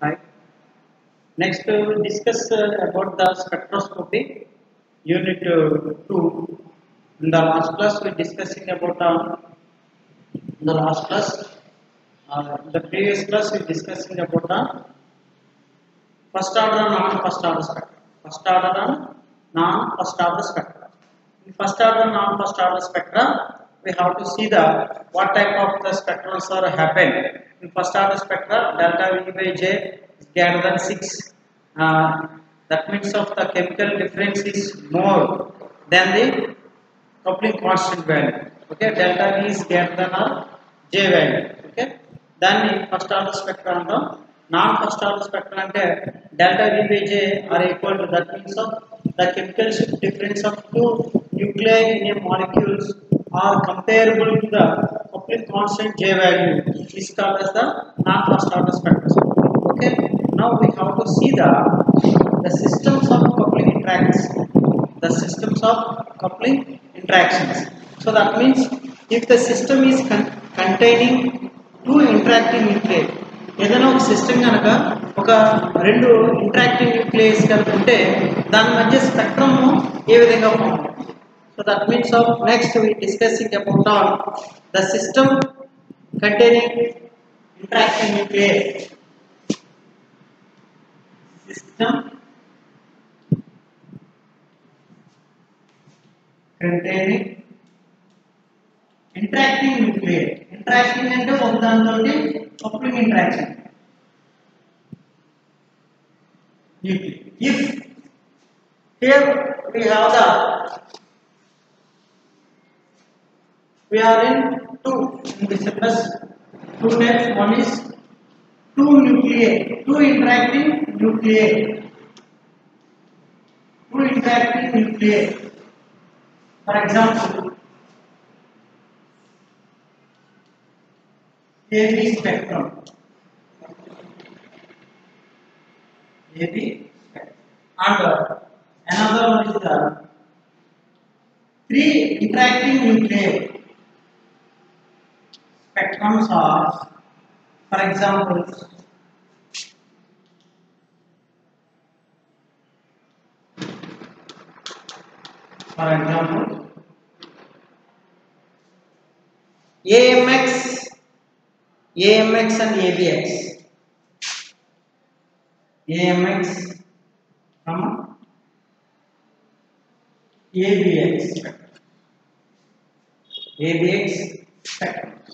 Hi. Next, we will discuss about the spectroscopy, unit 2. In the last class, we discussing about in the last class. The previous class, we discussing about first order and non-first order spectrum. First order and non-first order spectrum. In first order and non-first order spectrum, we have to see the what type of the spectrums are happen. In first order spectra, delta V by J is greater than 6. That means of the chemical difference is more than the coupling constant value. Okay, delta V is greater than or J value. Okay, then in first order spectrum, non-first order spectrum ante delta V by J are equal to, that means of the chemical shift difference of two nuclei in a molecules are comparable to the coupling constant J value is called as the non-first order spectroscopy. Okay, now we have to see the systems of coupling interactions. The systems of coupling interactions. So that means if the system is containing two interacting nuclei, ఏదైనా ఒక system కనుక ఒక రెండు interacting nucleus కనుక ఉంటే దాని మధ్య spectrum ఏ విధంగా ఫామ్ అవుతుంది. So that means of next we discussing about the system containing interacting nucleus. System containing interacting nuclei. Interacting అంటే ఒక దానితోటి coupling interaction. Nuclei. If here we are in two in this plus two types. One is two nuclei, two interacting nuclei. Two interacting nuclei. For example, AB spectrum. AB spectrum. And another one is the three interacting nuclei. Spectrums are, for example, AMX and ABX. AMX, ABX spectrum. ABX spectrums.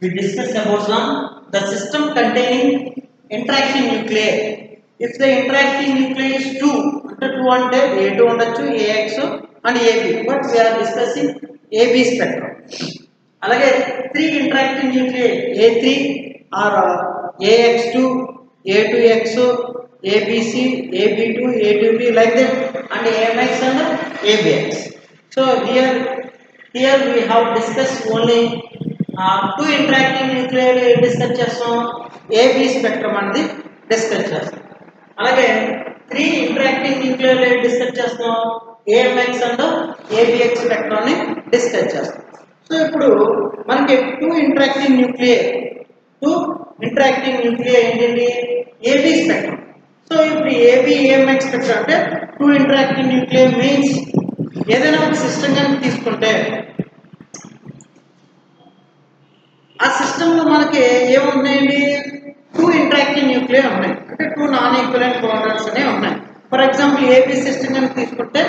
We discuss about the system containing interacting nuclei. If the interacting nuclei is 2, అంటే 2 అంటే A2 ఉండొచ్చు, AX and AB, but we are discussing AB spectrum. అలాగే 3 interacting nuclei A3 or AX2, A2X, ABC, AB2, A2B, like that, and AMX and ABX. So here we have discussed only two interacting nuclei discuss చేస్తాం, AB spectrum అనేది discuss చేస్తాం. అలాగే 3 interacting nuclei discuss చేస్తాం, AMX and ABX spectrum ని discuss చేస్తాం. So ఇప్పుడు మనకి two interacting nuclei ఏంటండి, AB స్పెక్ట్రమ్. సో ఇప్పుడు AB AMX స్పెక్ట్రమ్ అంటే టూ ఇంటరాక్టింగ్ న్యూక్లియై మీన్స్ ఏదైనా ఒక సిస్టమ్ కనుక తీసుకుంటే ఆ సిస్టమ్ లో మనకి ఏమున్నాయండి, టూ ఇంటరాక్టింగ్ న్యూక్లియై ఉన్నాయి, అంటే టూ నాన్ ఈక్వలెంట్ బౌండరీస్ అనేవి ఉన్నాయి. ఫర్ ఎగ్జాంపుల్ ఏబీ సిస్టమ్ కనుక తీసుకుంటే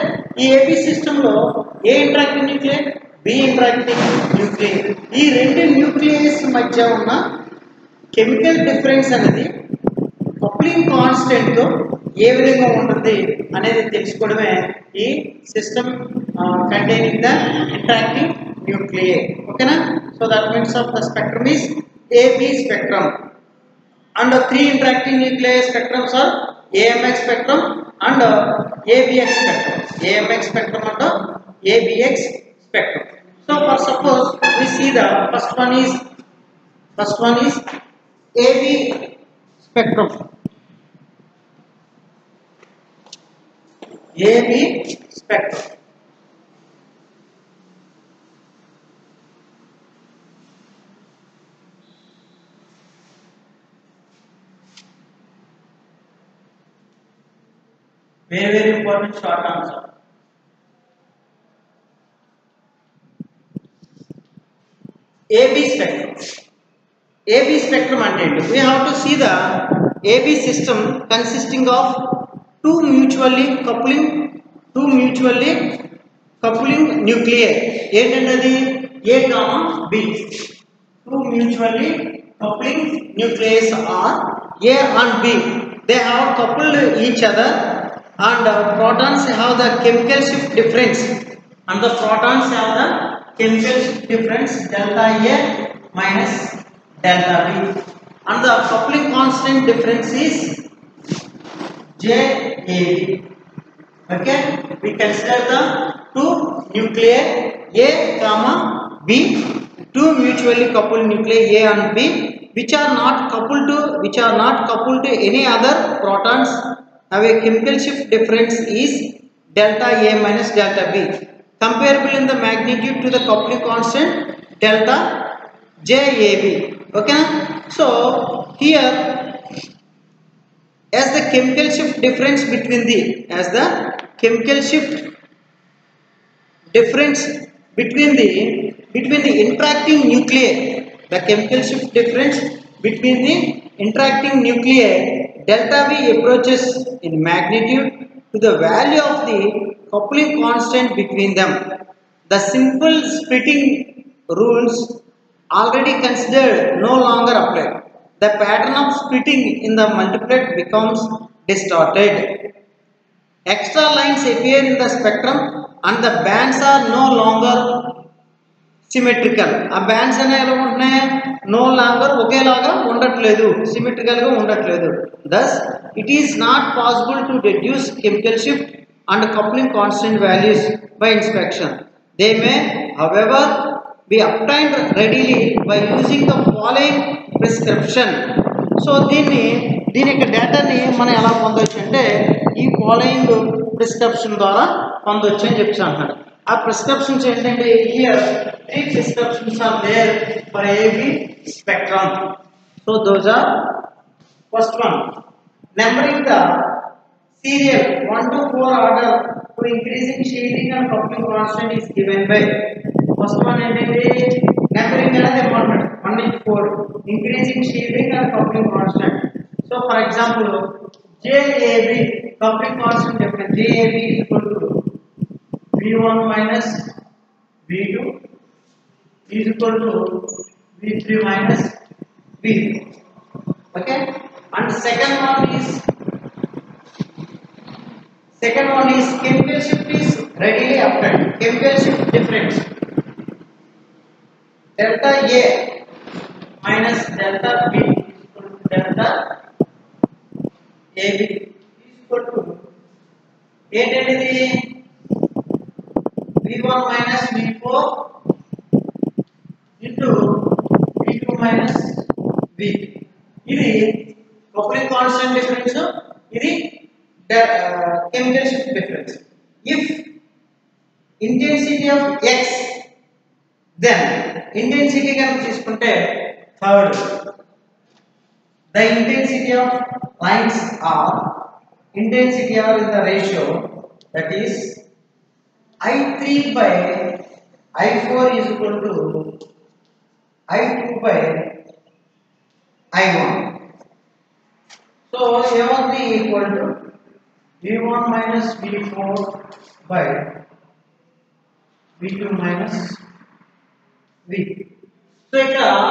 ఈ ఏబీ సిస్టమ్ లో A interacting nuclei, B interacting nuclei. ఈ రెండు న్యూక్లియస్ మధ్య ఉన్న కెమికల్ డిఫరెన్స్ అనేది కప్లింగ్ కాన్స్టెంట్ తో ఏ విధంగా ఉంటుంది అనేది తెలుసుకోవడమే ఈ system containing the interacting nuclei. Okay na? So that means of the spectrum is AB spectrum, and the three interacting nuclei spectrums are AMX spectrum and ABX spectrum. AMX spectrum and ABX spectrum. So for suppose we see the first one is AB spectrum. AB spectrum. very important short answer. AB spectrum. AB spectrum అంటే we have to see the AB system consisting of two mutually coupling nuclei. ఏంటంటే A comma B. Two mutually coupling nuclei are A and B. They have coupled each other, and protons have the chemical shift difference, and the protons have the chemical shift difference delta A minus delta B, and the coupling constant difference is JAB. Okay, we consider the two nuclei A comma B, two mutually coupled nuclei A and B, which are not coupled to any other protons, have a chemical shift difference is delta A minus delta B, comparable in the magnitude to the coupling constant delta JAB. Okay, so here as the chemical shift difference between the interacting nuclei, the chemical shift difference between the interacting nuclei delta V approaches in magnitude to the value of the coupling constant between them. The simple splitting rules already considered no longer apply. The pattern of splitting in the multiplet becomes distorted. Extra lines appear in the spectrum and the bands are no longer symmetrical. A bands no longer okelaga undatledu, symmetrical ga undatledu. Thus it is not possible to deduce chemical shift and coupling constant values by inspection. They may however be obtained readily by using the following prescription. So దీని యొక్క డేటాని మనం ఎలా పొందొచ్చు అంటే ఈ following prescription ద్వారా పొందొచ్చు అని చెప్పి అంటున్నాడు. ఆ ప్రిస్క్రిప్షన్స్ ఏంటంటే here 3 prescriptions are there for AB spectrum. So those are, first one, numbering the serial 1 to 4 order to increasing shielding and coupling constant is given by, first one ఏంటంటే numbering అనేది important 1 to 4 increasing shielding and coupling constant. So for example JAB coupling constant difference JAB is equal to V1 minus V2 is equal to V3 minus V4. Okay, and second one is chemical shift is readily obtained. Chemical shift difference delta A minus delta B is equal to delta AB is equal to ఏంటంటే V1 minus V4 into V2 minus V3. ఇది coupling constant difference, ఇది chemical shift difference. If intensity of X, then intensity కనుక తీసుకుంటే third, the intensity of lines are in the ratio, that is I3 by I4 is equal to I2 by I1. So A1 is equal to V1 minus V4 by V2 minus V3. So here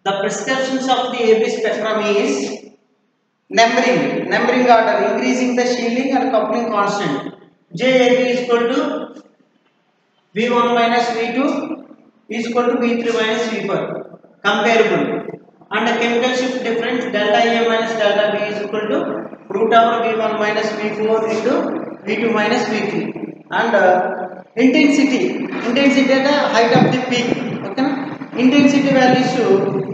the prescriptions of the AB spectrum is numbering order, increasing the shielding and coupling constant. JAB is equal to V1 minus V2 is equal to V3 minus V4, comparable, and the chemical shift difference delta A minus delta B is equal to root over V1 minus V4 into V2 minus V3, and intensity is the height of the peak. Okay, intensity values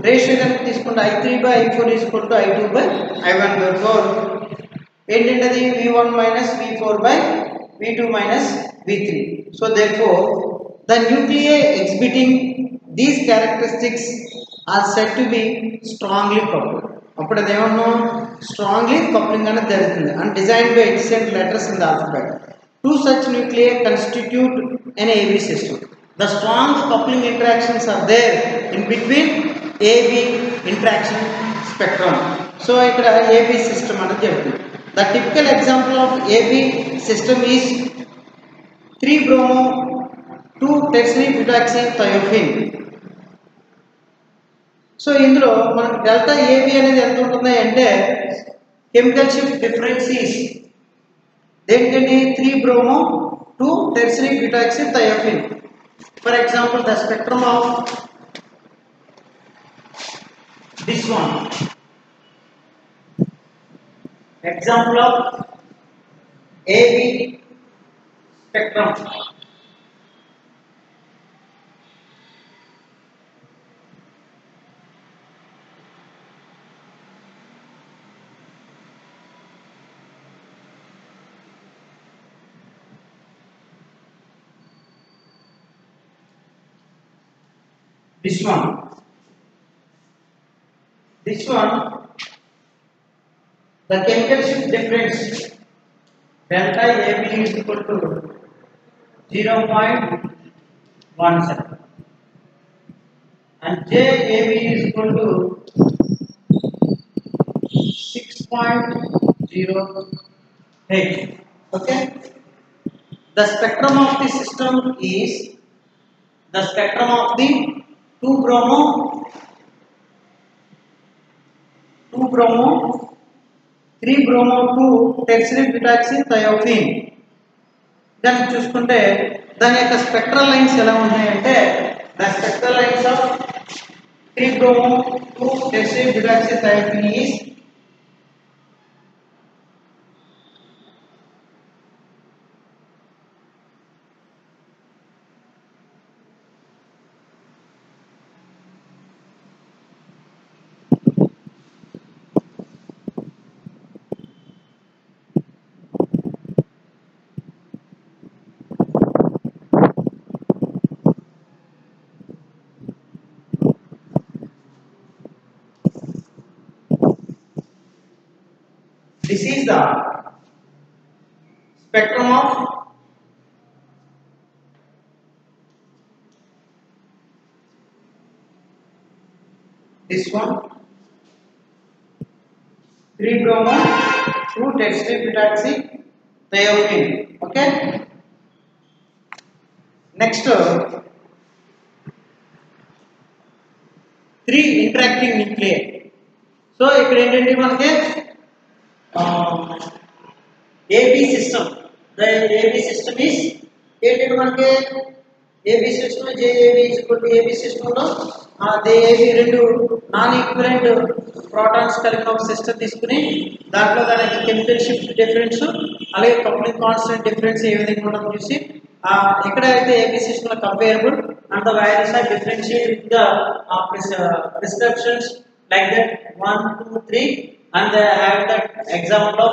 ratio కనుక తీసుకుంటే I3 by I4 is equal to I2 by I1. Therefore ఏంటంటే V1 minus V4 by V2 minus V3. So therefore the nuclei exhibiting these characteristics are said to be strongly coupled. అప్పుడు అదేమన్నా strongly coupling అనేది జరుగుతుంది and designed by adjacent letters in the alphabet. Two such nuclei constitute an AB system. The strong coupling interactions are there in between AB interaction spectrum. So ikkada AB system anadi cheptundi. The typical example of AB system is 3-bromo 2-tetrahydroxythiophene. So ఇందులో మనకు delta AB అనేది ఎంత ఉంటుంది అంటే chemical shift difference is దేనికండి 3-bromo 2-tetrahydroxythiophene. For example the spectrum of this one, example of AB spectrum. This one, the chemical shift difference delta AB is equal to 0.17 and JAB is equal to 6.08. Okay, the spectrum of the system is the spectrum of the 2-bromo 3-bromo 2-tetrahydroxythiophene. దాన్ని చూసుకుంటే దాని యొక్క spectral lines ఎలా ఉన్నాయంటే the spectral lines of 3-bromo 2-tetrahydroxythiophene is this is the spectrum of this one 3-bromo 2-tetrahydroxythiophene. Okay, next 3 interacting nuclei. So ఇక్కడ ఏంటంటే మనకి AB system, the AB system is ఏంటంటే మనకి AB system JAB is equal to AB system లో AB రెండు non equivalent protons కలిగిన ఒక system తీసుకుని దాంట్లో దానికి కెమికల్ షిఫ్ట్ డిఫరెన్స్ అలాగే కప్లింగ్ కాన్స్టెంట్ డిఫరెన్స్ ఏ విధంగా ఉండదో చూసి ఇక్కడ అయితే AB system లో comparable and the values are differentiate with the prescriptions like that 1 2 3 and they have that example of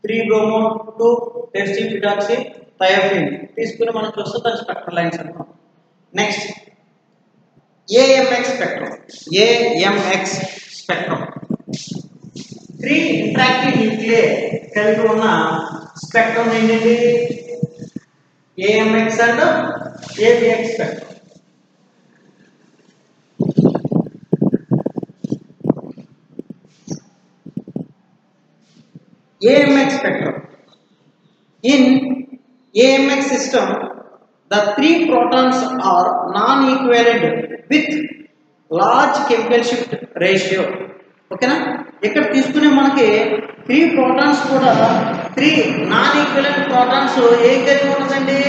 3-bromo 2-tetrahydroxythiophene తీసుకుని మనం చూస్తే దాని స్పెక్ట్రల్ లైన్స్ అనుకుంటాం. Next AMX spectrum 3 interactive nuclei కలిగి ఉన్న స్పెక్ట్రమ్ ఏంటంటే AMX and ABX spectrum. AMX spectrum. In AMX system, the 3 protons are non-equivalent with large chemical shift ratio. Okay na? ఇక్కడ తీసుకునే మనకి 3 protons కూడా 3 non-equivalent protons ఏం కలిగి ఉంటుందండి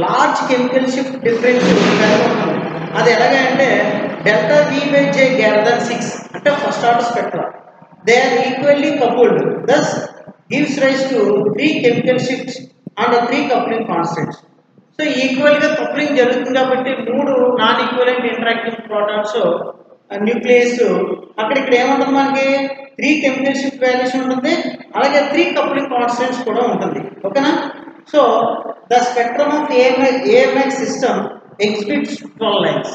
లార్జ్ కెమికల్ షిఫ్ట్ డిఫరెన్స్ కలిగి ఉంటుంది. అది ఎలాగంటే delta V by J greater than 6 అంటే first order spectrum. They are equally coupled. Thus gives rise to 3 chemical shifts and 3 coupling constants. So equal ga coupling jarugutundi kabatti 3 non equivalent interacting protons nucleus akkada ikkada em untundi manaki 3 chemical shift values untundi alage 3 coupling constants kuda untundi. Okay na? So the spectrum of AMX system exhibits 12 lines.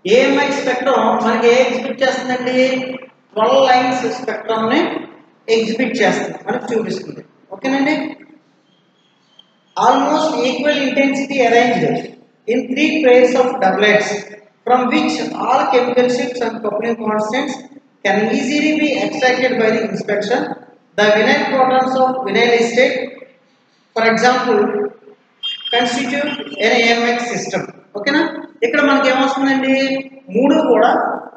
AMX spectrum manaki exhibit chestundandi 12 lines spectrum ని exhibit చేస్తుంది, మనకు చూపిస్తుంది. ఓకేనండి. Almost equal intensity arranged in 3 pairs of doublets from which all chemical shifts and coupling constants can easily be extracted by the inspection. The vinyl protons of vinyl state, for example, constitute an AMX system. ఓకేనా. ఇక్కడ మనకి ఏమొస్తుందండి, మూడు కూడా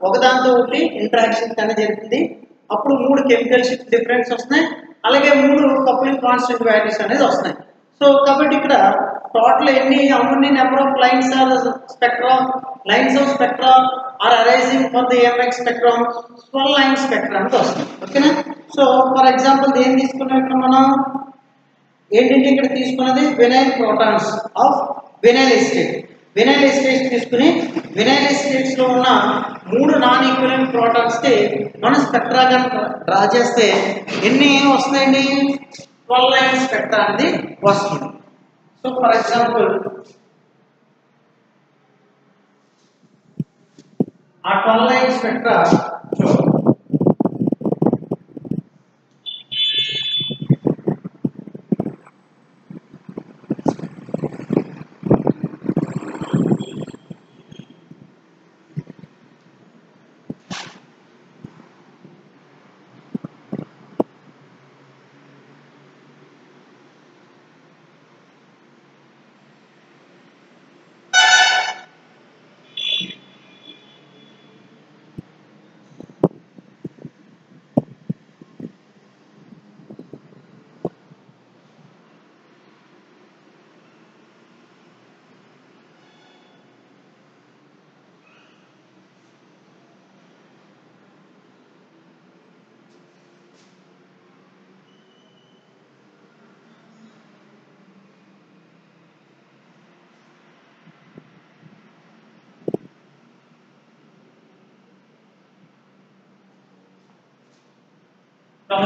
ఒకదాంతో ఒకటి interaction అనేది జరుగుతుంది. అప్పుడు మూడు కెమికల్ షిఫ్ట్ డిఫరెన్స్ వస్తున్నాయి, అలాగే మూడు కప్లింగ్ కాన్స్టెంట్ వాల్యూస్ అనేది వస్తున్నాయి. సో కాబట్టి ఇక్కడ total how many number of lines are spectrum, lines of spectra are arising for the AMX spectrum, 12 line spectrum అనేది వస్తుంది. ఓకేనా. సో ఫర్ ఎగ్జాంపుల్ దేని తీసుకున్నాం ఇక్కడ మనం, ఏంటంటే ఇక్కడ తీసుకున్నది vinyl protons of vinyl estate. Vinyl estates తీసుకుని వినైల్ ఎస్టేట్స్ లో ఉన్న మూడు నాన్ ఈక్వలెంట్ ప్రోటాన్స్ కి మనం స్పెక్ట్రా కనుక డ్రా చేస్తే ఎన్ని వస్తాయండి, 12 లైన్ స్పెక్ట్రా అనేది వస్తుంది. సో ఫర్ ఎగ్జాంపుల్ ఆ 12 లైన్ స్పెక్ట్రా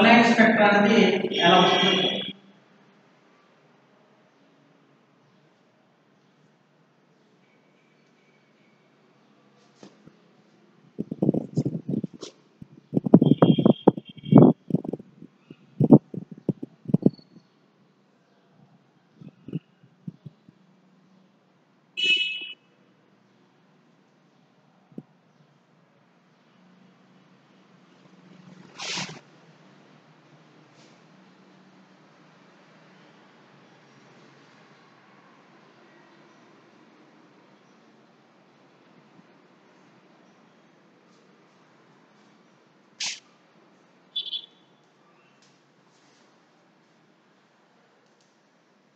లైన్ స్పెక్ట్రా అనేది ఎలా వస్తుంది.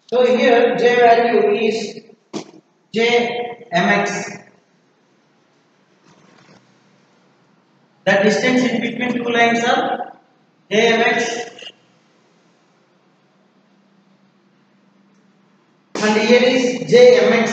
So here J value is Jmx. The distance in between two lines are Jmx and here is Jmx.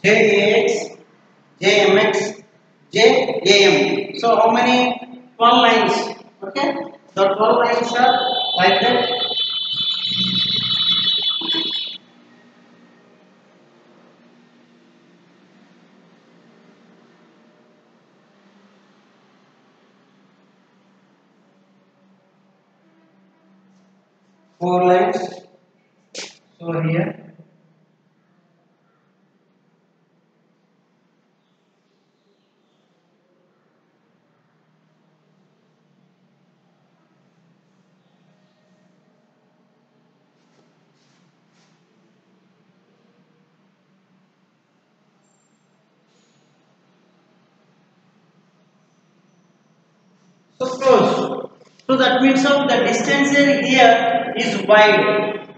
JAX, JMX, JAM. So how many? 12 lines. Okay. The 12 lines are like that. Four lines. So here. So close. So that means of the distance here is wide.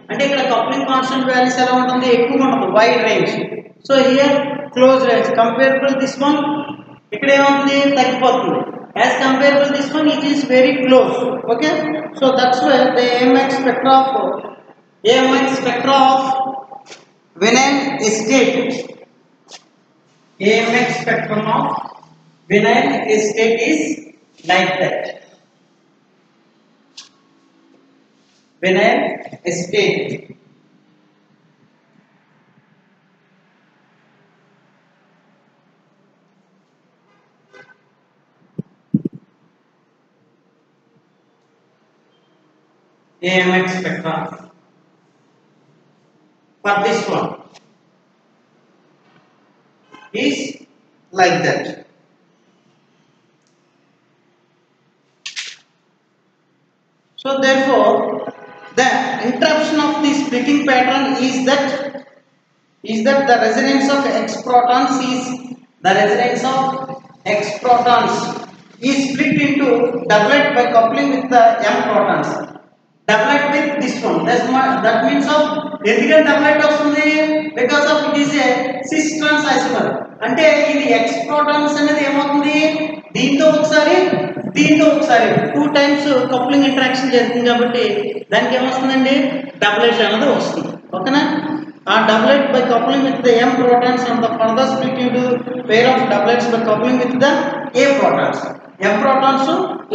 అంటే ఇక్కడ coupling constant values ఎలా ఉంటుంది, ఎక్కువ ఉంటుంది, wide range. So here close range comparable this one ikkade emundi taggipotundi as comparable this one it is very close. Okay, so that's why the AMX spectra of vinyl acetate, AMX spectrum of vinyl acetate is like that. Vinyl acetate, AMX spectra for this one is like that. So therefore the interruption of the splitting pattern is that the resonance of X protons is split into doublet by coupling with the M protons. Doublet with this one. That means of ఎందుకని doublet వస్తుంది because of it is a cis trans isomer. అంటే ఇది X protons అనేది ఏమవుతుంది దీంతో ఒకసారి two times coupling interaction జరుగుతుంది కాబట్టి దానికి ఏమొస్తుందండి డబులెట్ అనేది వస్తుంది. ఓకేనా, ఆ doublet by coupling with the M protons and the further split into pair of doublets by coupling with the A protons. M protons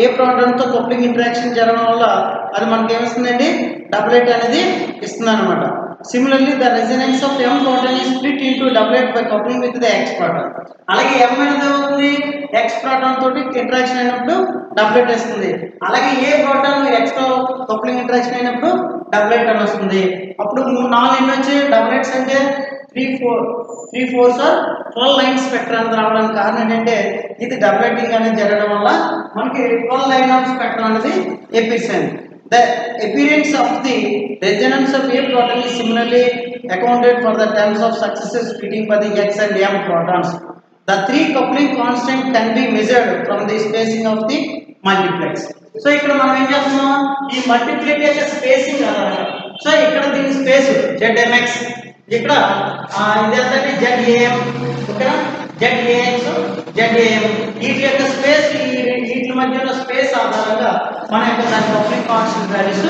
A proton తో కప్లింగ్ ఇంటరాక్షన్ జరగడం వల్ల అది మనకి ఏమిస్తుందండి డబులెట్ అనేది ఇస్తుంది అనమాట. Similarly, the resonance of M proton is split into doublet by coupling with the X proton. అలాగే M అనేది ఉంది X proton తోటి ఇంటరాక్షన్ అయినప్పుడు డబులెట్ వస్తుంది. అలాగే A proton X తో కప్లింగ్ ఇంటరాక్షన్ అయినప్పుడు డబులెట్ అని వస్తుంది. అప్పుడు 4 ఎన్ని వచ్చాయి డబులెట్స్ అంటే 3 4s ఆర్ 12 లైన్ స్పెక్ట్రా అనేది రావడానికి కారణం ఏంటంటే ఇది డబులెటింగ్ అనేది జరగడం వల్ల మనకి 12 లైన్ ఆఫ్ స్పెక్ట్రా అనేది appears అయింది. The appearance of the resonance of A proton is similarly accounted for the terms of successive splitting by the X and M protons. The three coupling constant can be measured from the spacing of the multiplex. So ఇక్కడ మనం ఏం చేస్తున్నాం ఈ multiplex యొక్క spacing అన్నమాట. So ఇక్కడ దీని space ZMX, ఇక్కడ ఇది అంటే ZAM, ఓకేనా, ZAX, ZAM, వీటి యొక్క స్పేస్ వీటి మధ్యలో స్పేస్ ఆధారంగా మన యొక్క దాని కప్లింగ్ కాన్స్టెంట్ వాల్యూస్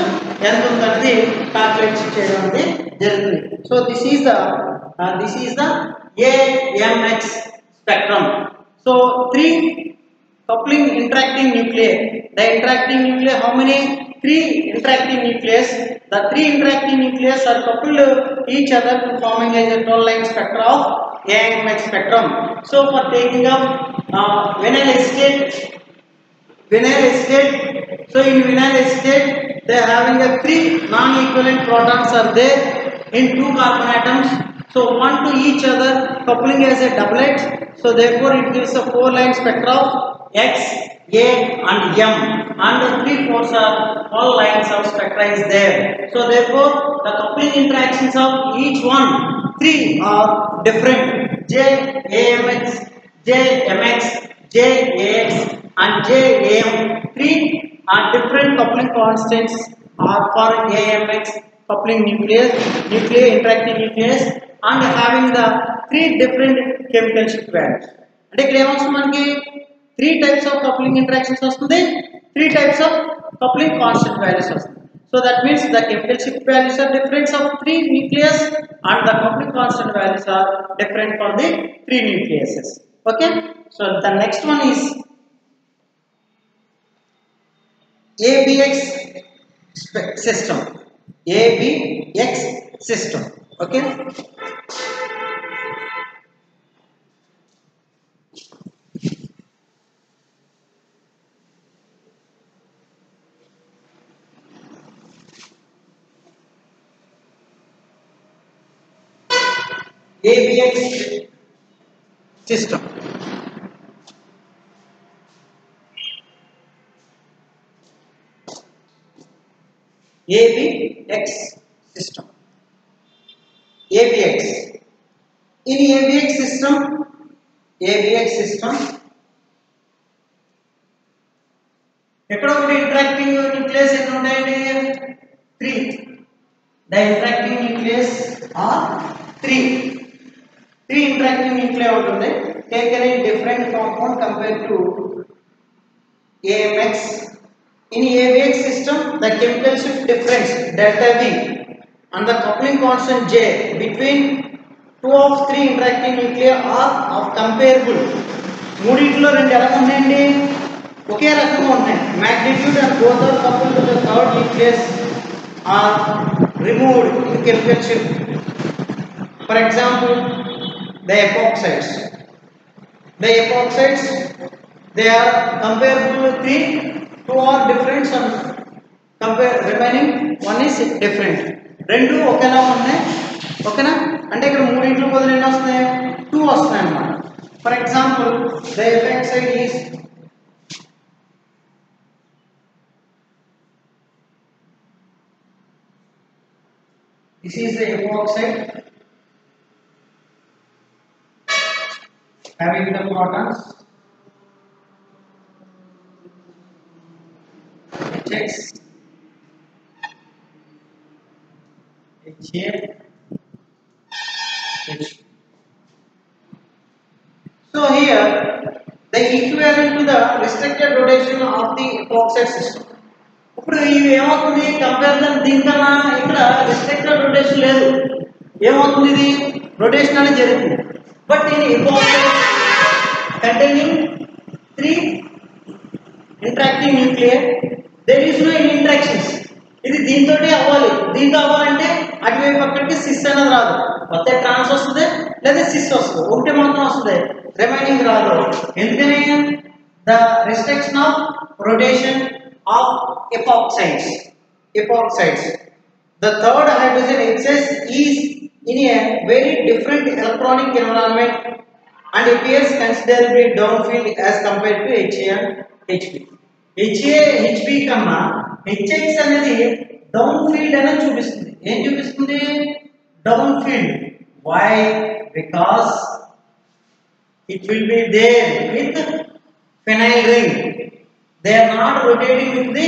ఎంత ఉందనేది క్యాలిక్యులేట్ చేయడం అనేది జరుగుతుంది. So this is the AMX spectrum. So three coupling interacting nuclei. The interacting nuclei, how many? 3 interacting nucleus. The 3 interacting nucleus are coupled each other to forming a 12 line spectra of AMX spectrum. So for taking up vinyl acetate, so in vinyl acetate they are having a 3 non-equivalent protons are there in 2 carbon atoms. So one to each other coupling as a doublet. So therefore it gives a 4 line spectra of X, A and M, and the 3 4s are all lines of spectra is there. So therefore the coupling interactions of each one 3 are different. JAMX, JMX, JAX and JAM, 3 are different coupling constants are for AMX coupling nucleus interacting nucleus and having the 3 different chemical shift values. అంటే ఇక్కడ ఏమొస్తుంది మనకి 3 types of coupling interactions వస్తుంది, 3 types of coupling constant values వస్తుంది. So that means the chemical shift values are different of 3 nucleus and the coupling constant values are different for the 3 nucleuses. Okay, so the next one is ABX system. ABX system. Okay, ABX system. ABX system. ABX. In ABX system, ఎక్కడ ఒకటి interacting nucleus ఎన్ని ఉంటాయండి 3. The interacting nucleus are 3. 3 interacting nuclei ఉంటుంది taken in different compound compared to AMX. In AVX system, the chemical shift difference delta V and the coupling constant J between 2 of 3 interacting nuclei are of comparable. మూడిట్లో రెండు ఎలా ఉన్నాయండి, ఒకే రకంగా ఉన్నాయి. magnitude and both are coupled to the third nucleus are removed in chemical shift. For example, the epoxides. The epoxides, they are comparable with the 2 are different, some compare remaining one is different. రెండు ఒకేలా ఉన్నాయి, ఓకేనా? అంటే ఇక్కడ మూడింట్లో బదులు ఎన్ని వస్తున్నాయి, 2 వస్తున్నాయి అన్నమాట. For example the epoxide is this is the epoxide having the protons HX, HA, H. So here the equivalent to the restricted rotation of the epoxide system. ఇప్పుడు ఇది ఏమవుతుంది, కంపారిజన్ దీనికన్నా ఇక్కడ రిస్ట్రిక్టెడ్ రొటేషన్ లేదు, ఏమవుతుంది ఇది రొటేషన్ అనేది జరుగుతుంది. బట్ ఇది epoxide containing 3 interacting nuclei, there is no any interactions. ఇది దీంతో అవ్వాలి, దీంతో అవ్వాలంటే అటువైపు అక్కడికి సిస్ అనేది రాదు, కొత్త ట్రాన్స్ వస్తుంది లేదా సిస్ వస్తుంది, ఒకటి మాత్రం వస్తుంది, రిమైనింగ్ రాదు. ఎందుకని, the restriction of rotation of epoxides. The third hydrogen excess is in a very different electronic environment and appears considerably downfield as compared to HA and HB. HA HB కన్నా HX అనేది down field అనేది చూపిస్తుంది. ఏం చూపిస్తుంది, down field. Why, because it will be there with phenyl ring, they are not rotating with the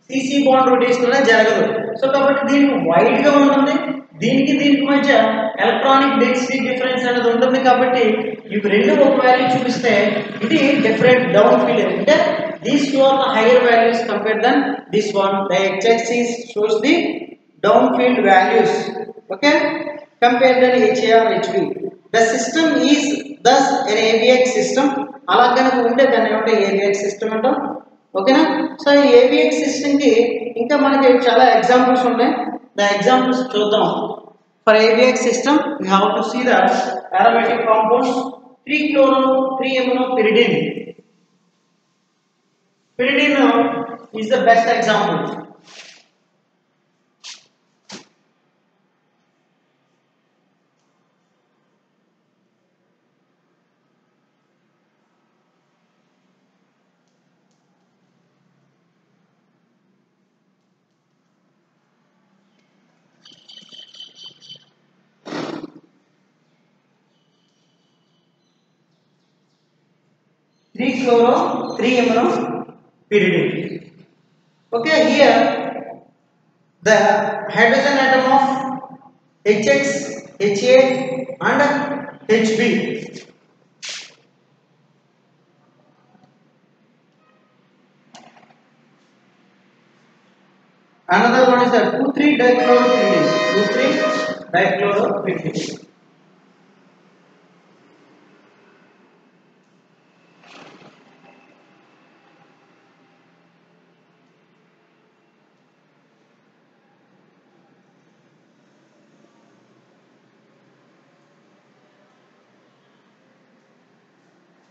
CC bond rotation అలా జరగదు. So కాబట్టి దీనికి వైడ్ గా ఉంటుంది, దీనికి మధ్య ఎలక్ట్రానిక్ డెన్సిటీ డిఫరెన్స్ అనేది ఉంటుంది. కాబట్టి ఇవి రెండు ఒక వాల్యూ చూపిస్తే ఇది డిఫరెంట్ డౌన్ ఫీల్డ్. అంటే these two are the higher values compared than this one. The HX shows the down field values, okay, compared than HA or HB. The system is thus an AVX system. అలాగనే ఉంటే దాన్ని ఏమంటే AVX system అంటాం, ఓకేనా? So ఈ AVX system కి ఇంకా మనకి చాలా ఎగ్జాంపుల్స్ ఉన్నాయి. ద ఎగ్జాంపుల్స్ చూద్దాం. For AVX system we have to see the aromatic compounds 3-chloro-3-amino-pyridine. Pyridine is the best example. Three-chloro-3-amino-pyridine. Okay, here the hydrogen atom of HX, HA and HB. Another one is the 2,3-dichloro-pyridine. 2,3-dichloro-pyridine.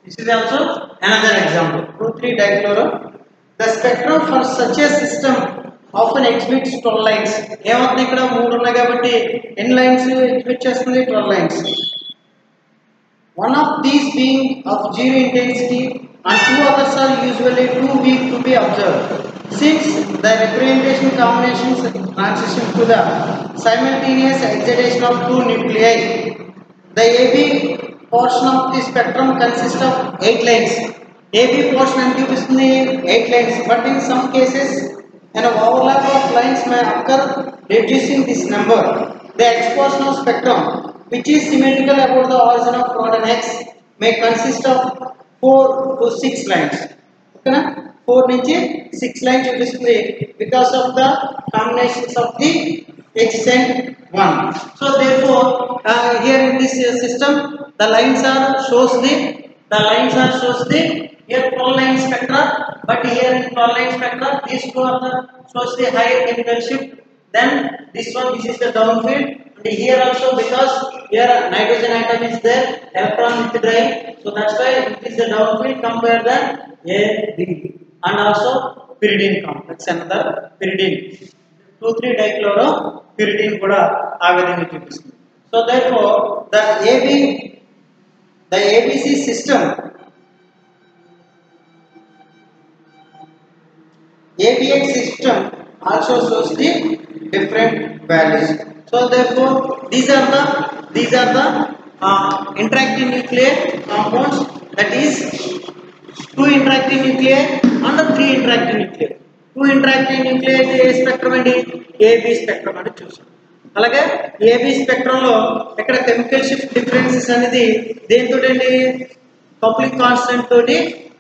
This is also another example. 2,3-dichloro. The spectrum for such a system often exhibits 12 lines. ఏమవుతుంది, ఇక్కడ 3 ఉన్నాయి కాబట్టి ఎన్ని lines exhibit చేస్తుంది, 12 lines. One of these being of zero intensity and 2 others are usually too weak to be observed. Since the representation combinations transition to the simultaneous excitation of 2 nuclei, the AB portion of the spectrum consists of 8 lines. AB portion and చూపిస్తుంది 8 lines, but in some cases an overlap of lines may occur reducing this number. The X portion of spectrum which is symmetrical about the origin of proton X may consist of 4 to 6 lines. Okay na? 4 నుంచి 6 lines చూపిస్తుంది because of the combinations of the X and 1. So therefore here in this system the lines are shows the here 12 line spectra, but here in 12 line spectra these two are the shows the higher chemical shift, then this is the downfield, and here also because here nitrogen atom is there, electron withdrawing, so that's why it is the downfield compared than A, B, and also pyridine complex, another pyridine 2,3 dichloro pyridine kuda aa vidhanga chupistundi. So therefore the ABC system, ABX system also shows the different values. So therefore these are the interacting nuclei compounds, that is 2 interacting nuclei and 3 interacting nuclei. 2 interacting nuclei అయితే ఏ spectrum అండి, AB spectrum అని చూసాం. అలాగే AB spectrum లో ఇక్కడ chemical shift differences అనేది దేంతో అండి, కప్లింగ్ కాన్స్టెంట్ తోటి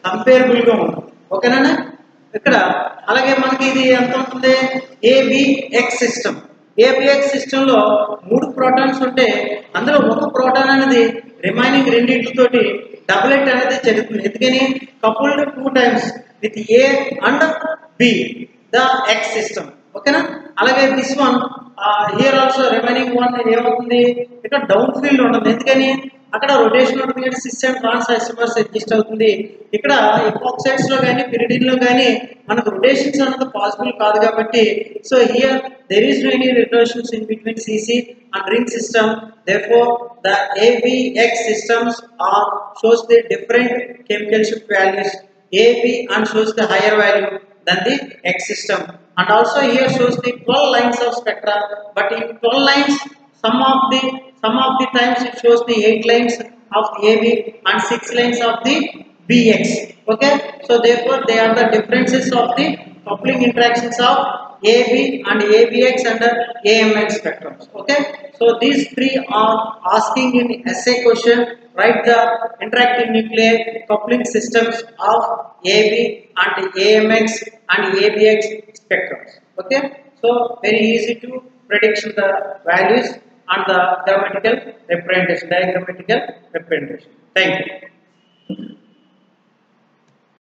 కంపేరబుల్ గా ఉంటుంది. ఓకేనా ఇక్కడ. అలాగే మనకి ఇది ఎంత ఉంటుంది, ABX సిస్టమ్. ABX సిస్టమ్ లో 3 ప్రోటాన్స్ ఉంటే అందులో ఒక ప్రోటాన్ అనేది రిమైనింగ్ రెండింటితోటి డబులెట్ అనేది జరుగుతుంది. ఎందుకని, coupled 2 times with A and B the X system. ఓకేనా. అలాగే this one here also remaining one ఏమవుతుంది, ఇక్కడ డౌన్ ఫీల్డ్ ఉంటుంది. ఎందుకని, అక్కడ రొటేషన్ ఉంటుంది కానీ cis and trans isomers adjust అవుతుంది. ఇక్కడ ఎపాక్సైడ్స్ లో కానీ పిరిడిన్ లో కానీ మనకు రొటేషన్స్ అనేది పాసిబుల్ కాదు కాబట్టి, so here there is no any rotations in between CC and ring system. Therefore the ABX systems are shows the different chemical shift values. AB and shows the higher value than the X system, and also here shows the 12 lines of spectra, but in 12 lines some of the times it shows the 8 lines of AB and 6 lines of the BX. Okay, so therefore they are the differences of the coupling interactions of AB and ABX and AMX spectrums. Okay, so these 3 are asking in essay question. Write the interacting nuclei coupling systems of AB and AMX and ABX spectrums. Okay, so very easy to predict the values and the diagrammatic representation. Thank you.